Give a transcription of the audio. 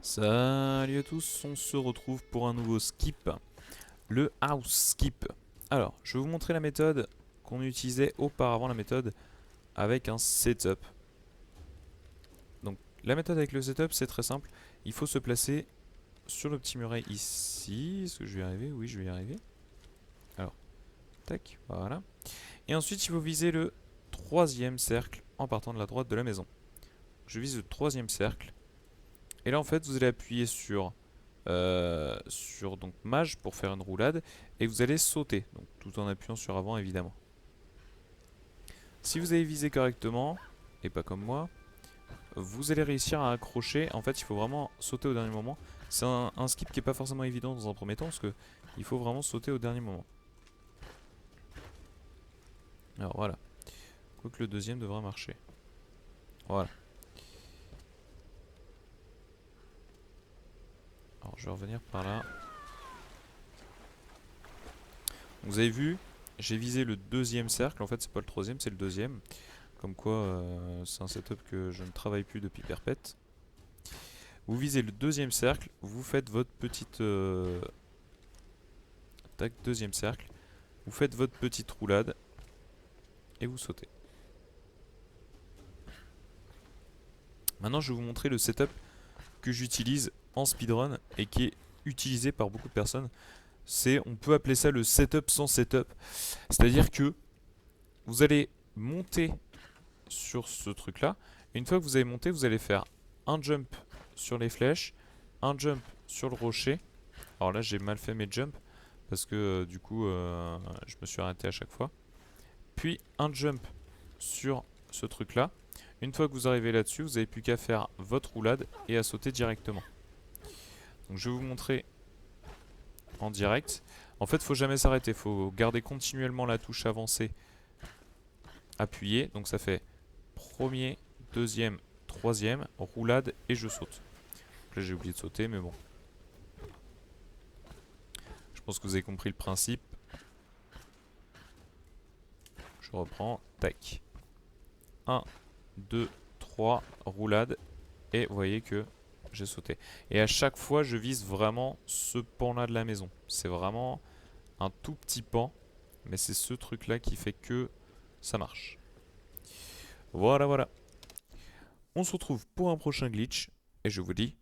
Salut à tous, on se retrouve pour un nouveau skip, le house skip. Alors, je vais vous montrer la méthode qu'on utilisait auparavant, la méthode avec un setup. Donc, la méthode avec le setup, c'est très simple. Il faut se placer sur le petit muret ici. Est-ce que je vais y arriver? Oui, je vais y arriver. Alors, tac, voilà. Et ensuite, il faut viser le troisième cercle en partant de la droite de la maison. Je vise le troisième cercle. Et là, en fait, vous allez appuyer sur donc mage pour faire une roulade et vous allez sauter, donc tout en appuyant sur avant évidemment. Si vous avez visé correctement et pas comme moi, vous allez réussir à accrocher. En fait, il faut vraiment sauter au dernier moment. C'est un skip qui est pas forcément évident dans un premier temps parce que il faut vraiment sauter au dernier moment. Alors voilà, quoique le deuxième devra marcher. Voilà. Alors je vais revenir par là. Vous avez vu, j'ai visé le deuxième cercle. En fait, c'est pas le troisième, c'est le deuxième. Comme quoi, c'est un setup que je ne travaille plus depuis perpète. Vous visez le deuxième cercle, vous faites votre petite... tac, deuxième cercle. Vous faites votre petite roulade et vous sautez. Maintenant, je vais vous montrer le setup que j'utilise en speedrun et qui est utilisé par beaucoup de personnes. On peut appeler ça le setup sans setup. C'est-à-dire que vous allez monter sur ce truc-là. Et une fois que vous avez monté, vous allez faire un jump sur les flèches, un jump sur le rocher. Alors là, j'ai mal fait mes jumps parce que du coup, je me suis arrêté à chaque fois. Puis un jump sur ce truc-là. Une fois que vous arrivez là-dessus, vous n'avez plus qu'à faire votre roulade et à sauter directement. Donc je vais vous montrer en direct. En fait, il ne faut jamais s'arrêter. Il faut garder continuellement la touche avancée appuyée. Donc ça fait premier, deuxième, troisième, roulade et je saute. Là j'ai oublié de sauter mais bon. Je pense que vous avez compris le principe. Je reprends, tac. 1, 2, 3, roulade. Et vous voyez que j'ai sauté. Et à chaque fois je vise vraiment ce pan là de la maison. C'est vraiment un tout petit pan. Mais c'est ce truc là qui fait que ça marche. Voilà, voilà. On se retrouve pour un prochain glitch. Et je vous dis